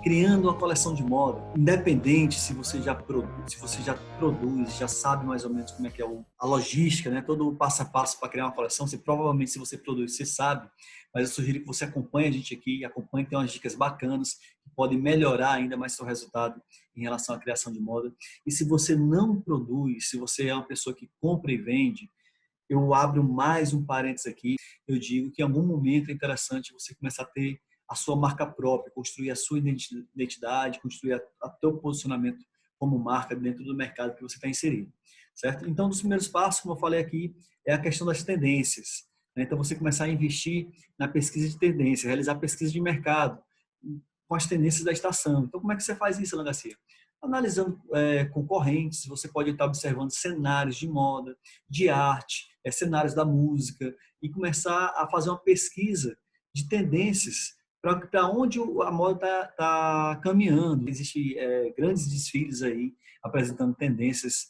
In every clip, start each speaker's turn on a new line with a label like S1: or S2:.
S1: criando uma coleção de moda, independente se você já produz, já sabe mais ou menos como é que é a logística, né? Todo o passo a passo para criar uma coleção, provavelmente se você produz, você sabe, mas eu sugiro que você acompanhe a gente aqui, acompanhe, tem umas dicas bacanas que podem melhorar ainda mais seu resultado em relação à criação de moda. E se você não produz, se você é uma pessoa que compra e vende, eu abro mais um parênteses aqui, eu digo que em algum momento é interessante você começar a ter a sua marca própria, construir a sua identidade, construir o teu posicionamento como marca dentro do mercado que você está inserido, certo? Então, um dos primeiros passos, como eu falei aqui, é a questão das tendências, né? Então, você começar a investir na pesquisa de tendência, realizar pesquisa de mercado com as tendências da estação. Então, como é que você faz isso, Alan Garcia? Analisando concorrentes, você pode estar observando cenários de moda, de arte, cenários da música e começar a fazer uma pesquisa de tendências para onde a moda está caminhando. Existem grandes desfiles aí apresentando tendências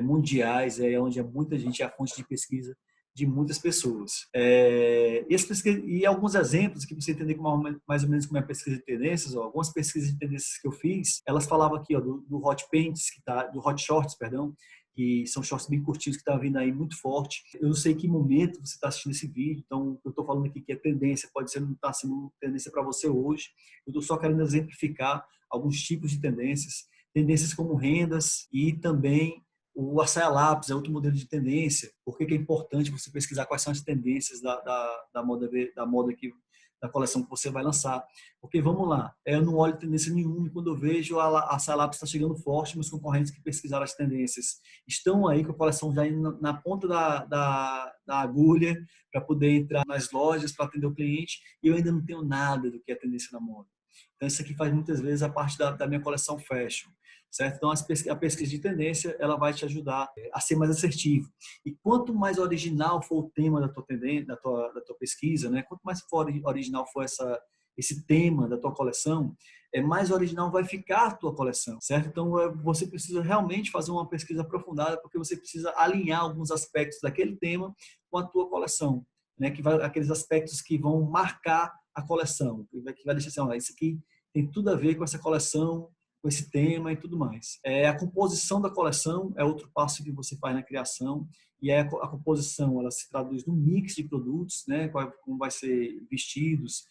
S1: mundiais, onde muita gente é a fonte de pesquisa de muitas pessoas. E alguns exemplos que você entender mais ou menos como é a pesquisa de tendências, algumas pesquisas de tendências que eu fiz, elas falavam aqui do hot pants, do hot shorts, perdão, que são shorts bem curtinhos que estão vindo aí muito forte. Eu não sei que momento você está assistindo esse vídeo, então eu estou falando aqui que é tendência, pode ser não estar sendo tendência para você hoje. Eu estou só querendo exemplificar alguns tipos de tendências como rendas e também o açaia lápis é outro modelo de tendência. Por que é importante você pesquisar quais são as tendências da moda da coleção que você vai lançar? Porque, vamos lá, eu não olho tendência nenhuma e quando eu vejo a açaia lápis está chegando forte, meus concorrentes que pesquisaram as tendências estão aí com a coleção já indo na ponta da agulha para poder entrar nas lojas, para atender o cliente, e eu ainda não tenho nada do que é tendência na moda. Então, isso aqui faz muitas vezes a parte da minha coleção fashion. Certo? Então, a pesquisa de tendência ela vai te ajudar a ser mais assertivo. E quanto mais original for o tema da tua tendência, da tua pesquisa, né? Quanto mais original for esse tema da tua coleção, mais original vai ficar a tua coleção, certo? Então, você precisa realmente fazer uma pesquisa aprofundada, porque você precisa alinhar alguns aspectos daquele tema com a tua coleção, né? Aqueles aspectos que vão marcar a coleção, que vai deixar assim, isso aqui tem tudo a ver com essa coleção, com esse tema e tudo mais. A composição da coleção é outro passo que você faz na criação, e a composição ela se traduz no mix de produtos, né? Como vai ser vestidos,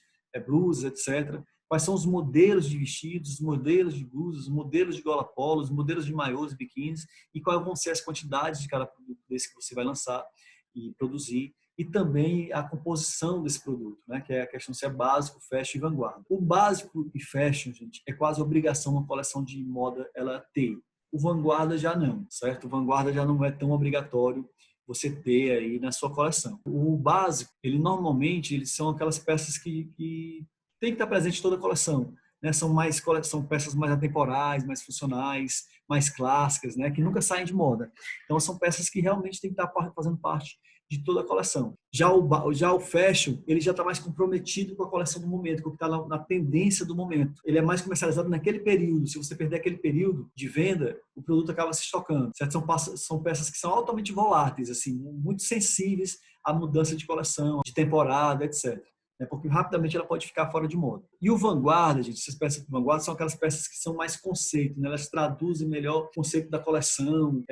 S1: blusas, etc. Quais são os modelos de vestidos, os modelos de blusas, os modelos de gola polo, os modelos de maiôs e biquínis, e quais vão ser as quantidades de cada produto desse que você vai lançar e produzir. E também a composição desse produto, né? Que é a questão se é básico, fashion e vanguarda. O básico e fashion, gente, é quase obrigação uma coleção de moda ela ter. O vanguarda já não, certo? O vanguarda já não é tão obrigatório você ter aí na sua coleção. O básico, eles são aquelas peças que tem que estar presente em toda a coleção, né? São peças mais atemporais, mais funcionais, mais clássicas, né? Que nunca saem de moda. Então são peças que realmente tem que estar fazendo parte de toda a coleção. Já o fashion, ele já está mais comprometido com a coleção do momento, com o que está na tendência do momento. Ele é mais comercializado naquele período. Se você perder aquele período de venda, o produto acaba se estocando. Certo? São peças que são altamente voláteis, assim, muito sensíveis à mudança de coleção, de temporada, etc. Porque rapidamente ela pode ficar fora de moda. E o vanguarda, gente, essas peças de vanguarda são aquelas peças que são mais conceito, né? Elas traduzem melhor o conceito da coleção,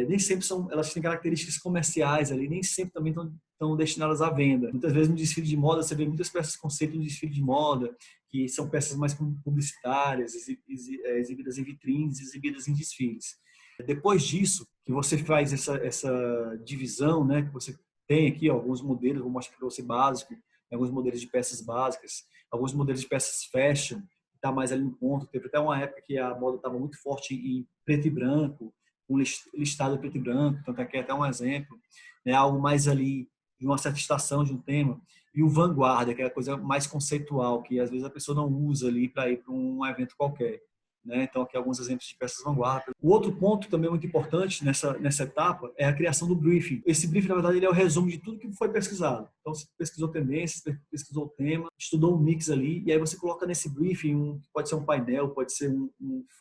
S1: nem sempre elas têm características comerciais ali, nem sempre também estão destinadas à venda. Muitas vezes no desfile de moda você vê muitas peças conceito no desfile de moda, que são peças mais publicitárias, exibidas em vitrines, exibidas em desfiles. Depois disso, que você faz essa divisão, né? Que você tem aqui alguns modelos, vou mostrar para você básico, alguns modelos de peças básicas, alguns modelos de peças fashion, que está mais ali no ponto. Teve até uma época que a moda estava muito forte em preto e branco, um listado preto e branco, então aqui é até um exemplo, né? Algo mais ali de uma certa estação de um tema. E o vanguarda, que é a coisa mais conceitual, que às vezes a pessoa não usa ali para ir para um evento qualquer. Né? Então, aqui alguns exemplos de peças vanguarda. O outro ponto também muito importante nessa etapa é a criação do briefing. Esse briefing, na verdade, ele é o resumo de tudo que foi pesquisado. Então, você pesquisou tendências, pesquisou o tema, estudou um mix ali, e aí você coloca nesse briefing, pode ser um painel, pode ser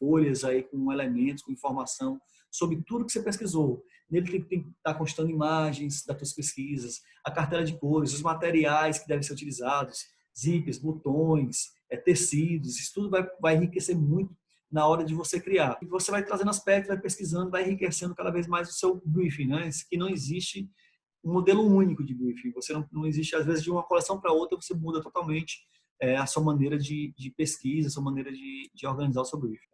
S1: folhas aí com elementos, com informação sobre tudo que você pesquisou. Nele tem que estar constando imagens das suas pesquisas, a cartela de cores, os materiais que devem ser utilizados, zips, botões, tecidos, isso tudo vai enriquecer muito na hora de você criar. E você vai trazendo aspectos, vai pesquisando, vai enriquecendo cada vez mais o seu briefing, né? Que não existe um modelo único de briefing. Você não existe, às vezes, de uma coleção para outra, você muda totalmente a sua maneira de pesquisa, a sua maneira de organizar o seu briefing.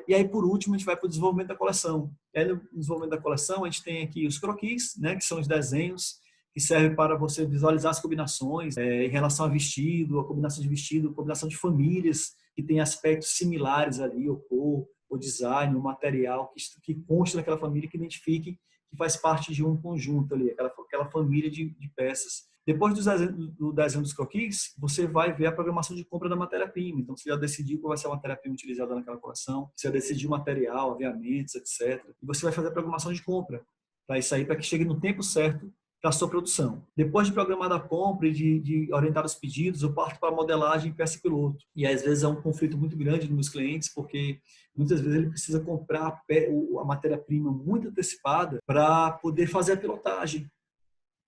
S1: E aí, por último, a gente vai para o desenvolvimento da coleção. No desenvolvimento da coleção, a gente tem aqui os croquis, né, que são os desenhos que servem para você visualizar as combinações em relação a vestido, a combinação de vestido, a combinação de famílias que tem aspectos similares ali, o cor, o design, o material que conste daquela família, que identifique que faz parte de um conjunto ali, aquela família de peças. Depois do desenho dos croquis, você vai ver a programação de compra da matéria-prima. Então, você já decidiu qual vai ser a matéria-prima utilizada naquela coleção, você já decidiu o material, aviamentos, etc. E você vai fazer a programação de compra para isso aí, para que chegue no tempo certo para a sua produção. Depois de programar a compra e de orientar os pedidos, eu parto para a modelagem peça piloto. E às vezes é um conflito muito grande nos meus clientes, porque muitas vezes ele precisa comprar a matéria-prima muito antecipada para poder fazer a pilotagem.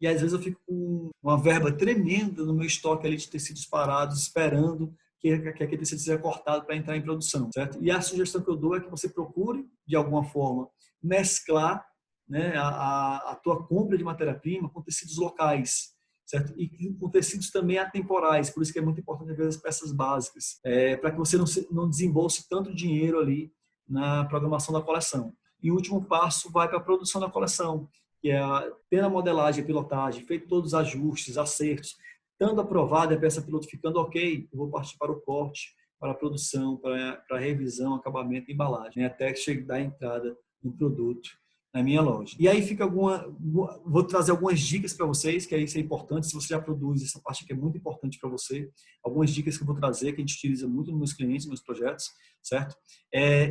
S1: E às vezes eu fico com uma verba tremenda no meu estoque ali de tecidos parados, esperando que aquele tecido seja cortado para entrar em produção, certo? E a sugestão que eu dou é que você procure, de alguma forma, mesclar, né, a tua compra de matéria-prima com tecidos locais, certo? E com tecidos também atemporais, por isso que é muito importante ver as peças básicas, para que você não desembolse tanto dinheiro ali na programação da coleção. E o último passo vai para a produção da coleção, que é tendo a modelagem, a pilotagem, feito todos os ajustes, acertos, estando aprovada a peça piloto ficando ok, eu vou partir para o corte, para a produção, para a revisão, acabamento e embalagem, né, até chegar a entrada no produto na minha loja. E aí fica vou trazer algumas dicas para vocês, que isso é importante, se você já produz essa parte que é muito importante para você, algumas dicas que eu vou trazer, que a gente utiliza muito nos meus clientes, nos meus projetos, certo?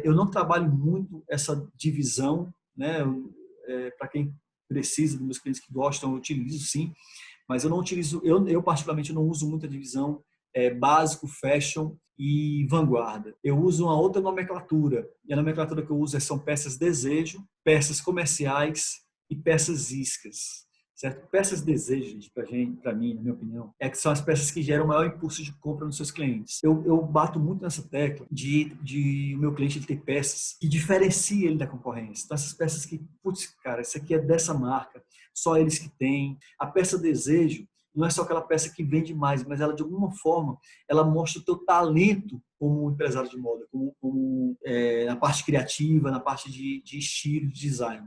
S1: Eu não trabalho muito essa divisão, né, para quem precisa, dos meus clientes que gostam, eu utilizo sim, mas eu não utilizo, eu particularmente não uso muita divisão básico, fashion e vanguarda. Eu uso uma outra nomenclatura, e a nomenclatura que eu uso são peças desejo, peças comerciais e peças iscas. Certo? Peças desejo, para mim, na minha opinião, que são as peças que geram o maior impulso de compra nos seus clientes. Eu bato muito nessa tecla de o meu cliente ele ter peças que diferenciam ele da concorrência. Então, essas peças que, putz, cara, isso aqui é dessa marca, só eles que têm. A peça desejo não é só aquela peça que vende mais, mas ela, de alguma forma, ela mostra o teu talento como empresário de moda, na parte criativa, na parte de estilo, de design.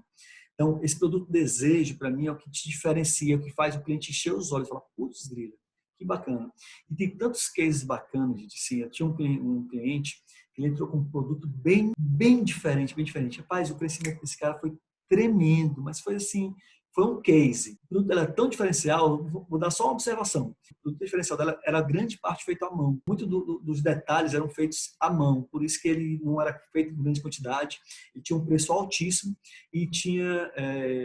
S1: Então, esse produto desejo, para mim, é o que te diferencia, é o que faz o cliente encher os olhos e falar, putz, grila, que bacana. E tem tantos cases bacanas, gente. Assim, eu tinha um cliente que ele entrou com um produto bem diferente, bem diferente. Rapaz, o crescimento desse cara foi tremendo, mas foi assim, foi um case. O produto era tão diferencial, vou dar só uma observação. O produto diferencial dela era grande parte feito à mão. Muitos dos detalhes eram feitos à mão, por isso que ele não era feito em grande quantidade. Ele tinha um preço altíssimo e tinha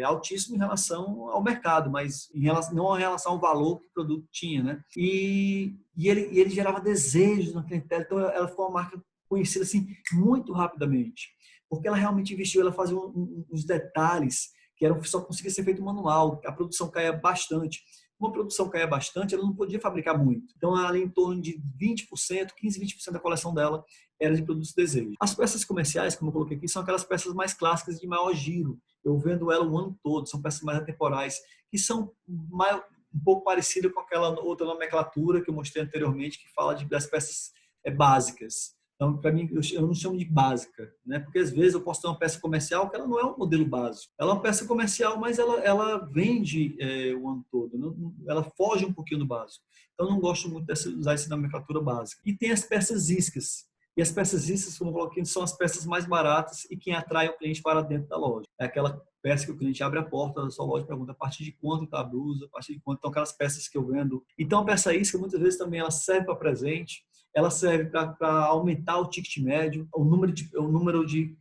S1: altíssimo em relação ao mercado, mas não em relação ao valor que o produto tinha, né? E ele gerava desejos na clientela, então ela ficou uma marca conhecida assim muito rapidamente, porque ela realmente investiu, ela fazia uns detalhes que só conseguia ser feito manual, a produção caía bastante. Uma produção caía bastante, ela não podia fabricar muito. Então, ela em torno de 20%, 15, 20% da coleção dela era de produtos desejo. As peças comerciais, como eu coloquei aqui, são aquelas peças mais clássicas de maior giro. Eu vendo ela o ano todo, são peças mais atemporais, que são um pouco parecidas com aquela outra nomenclatura que eu mostrei anteriormente, que fala das peças básicas. Então, para mim, eu não chamo de básica, né? Porque às vezes eu posso ter uma peça comercial que ela não é um modelo básico. Ela é uma peça comercial, mas ela vende o ano todo. Ela foge um pouquinho do básico. Então, eu não gosto muito de usar essa nomenclatura básica. E tem as peças iscas. E as peças iscas, como eu coloquei, são as peças mais baratas e quem atrai o cliente para dentro da loja. É aquela peça que o cliente abre a porta da sua loja e pergunta a partir de quanto está a blusa, a partir de quanto estão aquelas peças que eu vendo. Então, a peça isca, muitas vezes, também ela serve para presente. Ela serve para aumentar o ticket médio,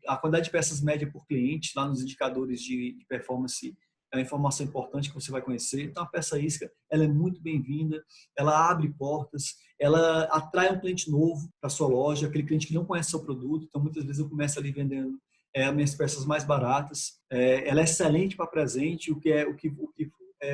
S1: a quantidade de peças média por cliente, lá nos indicadores de performance, é uma informação importante que você vai conhecer. Então, a peça isca, ela é muito bem-vinda, ela abre portas, ela atrai um cliente novo para a sua loja, aquele cliente que não conhece seu produto. Então, muitas vezes eu começo ali vendendo as minhas peças mais baratas. Ela é excelente para presente, o que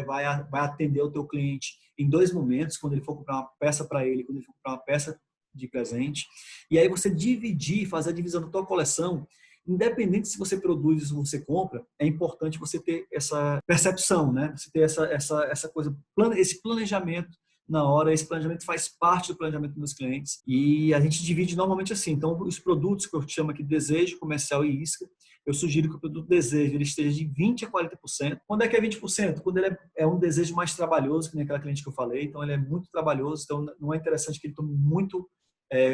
S1: vai atender o teu cliente em 2 momentos, quando ele for comprar uma peça para ele, quando ele for comprar uma peça de presente. E aí você dividir, fazer a divisão da tua coleção, independente se você produz ou você compra, é importante você ter essa percepção, né? Você ter essa coisa, esse planejamento na hora. Esse planejamento faz parte do planejamento dos meus clientes e a gente divide normalmente assim. Então, os produtos que eu chamo aqui de desejo, comercial e isca, eu sugiro que o produto desejo ele esteja de 20% a 40%. Quando é que é 20%? Quando ele é um desejo mais trabalhoso, que nem aquela cliente que eu falei. Então, ele é muito trabalhoso, então não é interessante que ele tome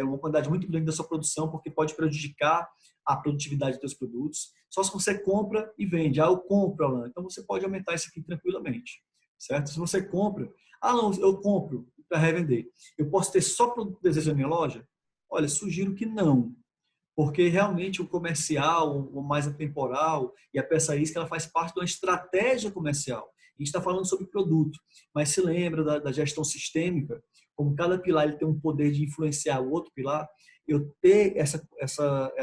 S1: uma quantidade muito grande da sua produção, porque pode prejudicar a produtividade dos seus produtos. Só se você compra e vende. Eu compro, Alan. Então, você pode aumentar isso aqui tranquilamente, certo? Se você compra, não, eu compro para revender. Eu posso ter só produto desejo na minha loja? Olha, sugiro que não, porque realmente o comercial, o mais atemporal e a peça isca, ela faz parte de uma estratégia comercial. A gente está falando sobre produto, mas se lembra da gestão sistêmica, como cada pilar ele tem um poder de influenciar o outro pilar, eu ter essa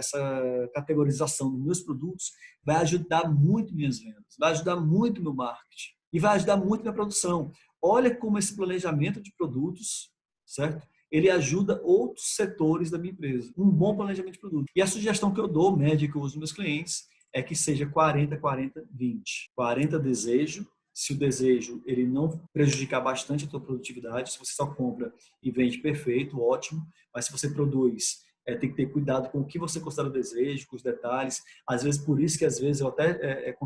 S1: categorização dos meus produtos vai ajudar muito minhas vendas, vai ajudar muito meu marketing e vai ajudar muito minha produção. Olha como esse planejamento de produtos, certo? Ele ajuda outros setores da minha empresa. Um bom planejamento de produto. E a sugestão que eu dou, média que eu uso nos meus clientes, é que seja 40, 40, 20. 40 desejo. Se o desejo ele não prejudicar bastante a tua produtividade, se você só compra e vende, perfeito, ótimo. Mas se você produz, tem que ter cuidado com o que você considera desejo, com os detalhes. Às vezes, por isso que às vezes eu até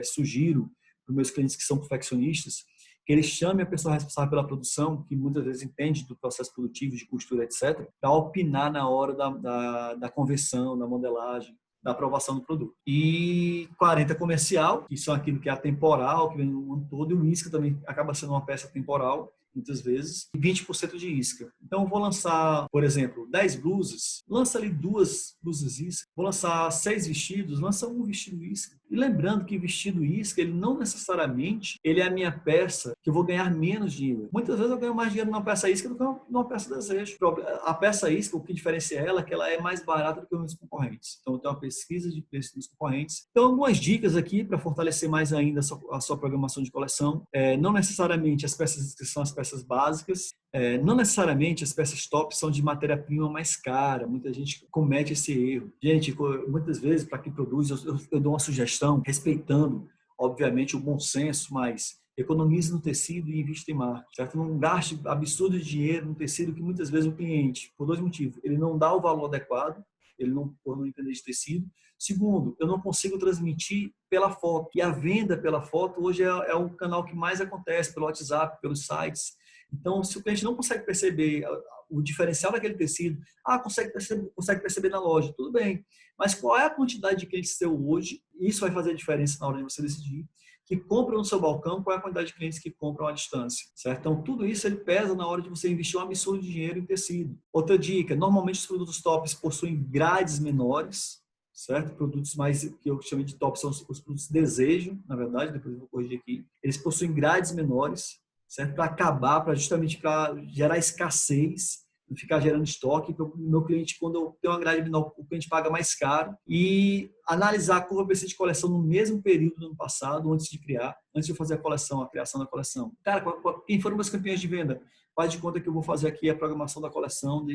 S1: sugiro para os meus clientes que são perfeccionistas, que eles chamem a pessoa responsável pela produção, que muitas vezes entende do processo produtivo, de costura, etc., para opinar na hora da conversão, da modelagem, da aprovação do produto. E 40 comercial, que são aquilo que é atemporal, que vem no ano todo, e o isca também acaba sendo uma peça temporal, muitas vezes, e 20% de isca. Então, eu vou lançar, por exemplo, 10 blusas, lança ali 2 blusas isca. Vou lançar 6 vestidos, lança um vestido isca. E lembrando que vestido isca, ele não necessariamente ele é a minha peça que eu vou ganhar menos dinheiro. Muitas vezes eu ganho mais dinheiro numa peça isca do que numa peça desejo. A peça isca, o que diferencia ela é que ela é mais barata do que os meus concorrentes. Então, eu tenho uma pesquisa de preço dos concorrentes. Então, algumas dicas aqui para fortalecer mais ainda a sua programação de coleção. Não necessariamente as peças que são as peças básicas, não necessariamente as peças top são de matéria-prima mais cara. Muita gente comete esse erro. Gente, muitas vezes, para quem produz, eu dou uma sugestão, respeitando, obviamente, o bom senso, mas economize no tecido e invista em marketing, certo? Não gaste absurdo de dinheiro no tecido que muitas vezes o cliente, por 2 motivos, ele não dá o valor adequado, por não entender de tecido. Segundo, eu não consigo transmitir pela foto. E a venda pela foto hoje é o canal que mais acontece, pelo WhatsApp, pelos sites. Então, se o cliente não consegue perceber o diferencial daquele tecido, consegue perceber na loja, tudo bem. Mas qual é a quantidade de clientes seu hoje? Isso vai fazer a diferença na hora de você decidir. Que compram no seu balcão, qual é a quantidade de clientes que compram à distância, certo? Então, tudo isso ele pesa na hora de você investir um absurdo de dinheiro em tecido. Outra dica, normalmente os produtos tops possuem grades menores, certo? Produtos mais, que eu chamo de top, são os produtos desejo, na verdade, depois eu vou corrigir aqui. Eles possuem grades menores, certo? Justamente para gerar escassez, não ficar gerando estoque. O meu cliente, quando eu tenho uma grade menor, o cliente paga mais caro. E analisar a curva BC de coleção no mesmo período do ano passado, antes de eu fazer a criação da coleção. Cara, quem foram meus campeões de venda? Faz de conta que eu vou fazer aqui a programação da coleção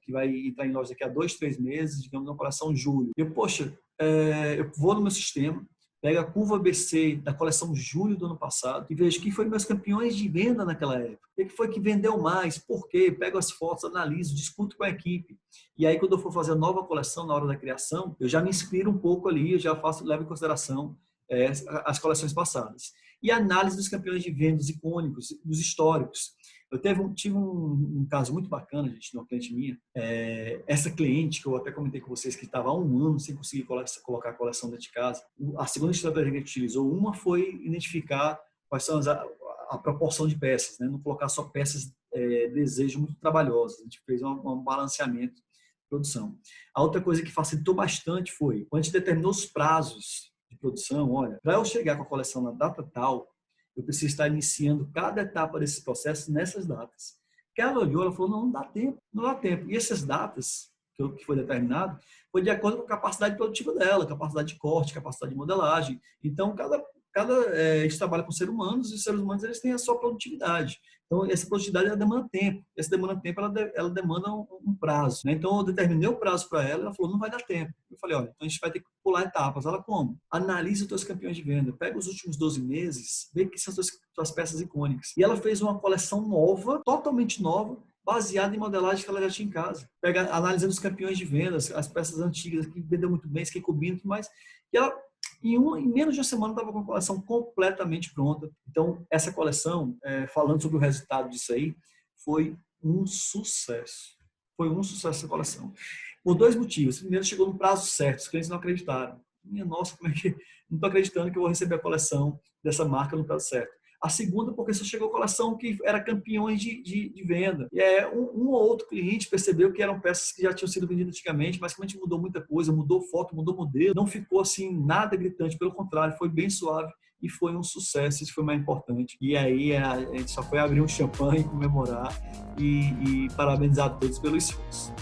S1: que vai entrar em loja daqui a 2, 3 meses, digamos, uma coleção de julho. Eu vou no meu sistema, pego a curva BC da coleção julho do ano passado e vejo quem foram meus campeões de venda naquela época. O que foi que vendeu mais? Por quê? Pego as fotos, analiso, discuto com a equipe. E aí, quando eu for fazer a nova coleção na hora da criação, eu já me inspiro um pouco ali, eu já levo em consideração as coleções passadas. E análise dos campeões de venda, dos icônicos, dos históricos. Eu tive um caso muito bacana, gente, de uma cliente minha. Essa cliente, que eu até comentei com vocês, que estava há 1 ano sem conseguir colocar a coleção dentro de casa. A segunda estratégia que a gente utilizou, uma foi identificar quais são a proporção de peças, né? Não colocar só peças desejo muito trabalhosas. A gente fez um balanceamento de produção. A outra coisa que facilitou bastante foi, quando a gente determinou os prazos de produção, olha, para eu chegar com a coleção na data tal, eu preciso estar iniciando cada etapa desse processo nessas datas. Que ela olhou, ela falou, não dá tempo, não dá tempo. E essas datas que foi determinado foi de acordo com a capacidade produtiva dela, capacidade de corte, capacidade de modelagem. Então, a gente trabalha com seres humanos e os seres humanos eles têm a sua produtividade. Então, essa produtividade ela demanda tempo. Essa demanda tempo, ela demanda um prazo. Né? Então, eu determinei o prazo para ela, ela falou, não vai dar tempo. Eu falei, olha, então a gente vai ter que pular etapas. Ela, como? Analisa os teus campeões de venda. Pega os últimos 12 meses, vê que são as tuas peças icônicas. E ela fez uma coleção nova, totalmente nova, baseada em modelagem que ela já tinha em casa. Analisando os campeões de vendas, as peças antigas, que vendeu muito bem, que combinam e tudo mais. E ela, em menos de uma semana, estava com a coleção completamente pronta. Então, essa coleção, falando sobre o resultado disso aí, foi um sucesso. Foi um sucesso essa coleção. Por 2 motivos. Primeiro, chegou no prazo certo. Os clientes não acreditaram. Minha nossa, como é que... Não estou acreditando que eu vou receber a coleção dessa marca no prazo certo. A segunda, porque só chegou a coleção que era campeões de venda. E um ou outro cliente percebeu que eram peças que já tinham sido vendidas antigamente, mas como a gente mudou muita coisa, mudou foto, mudou modelo, não ficou assim nada gritante, pelo contrário, foi bem suave e foi um sucesso, isso foi mais importante. E aí a gente só foi abrir um champanhe, comemorar e parabenizar a todos pelo esforço.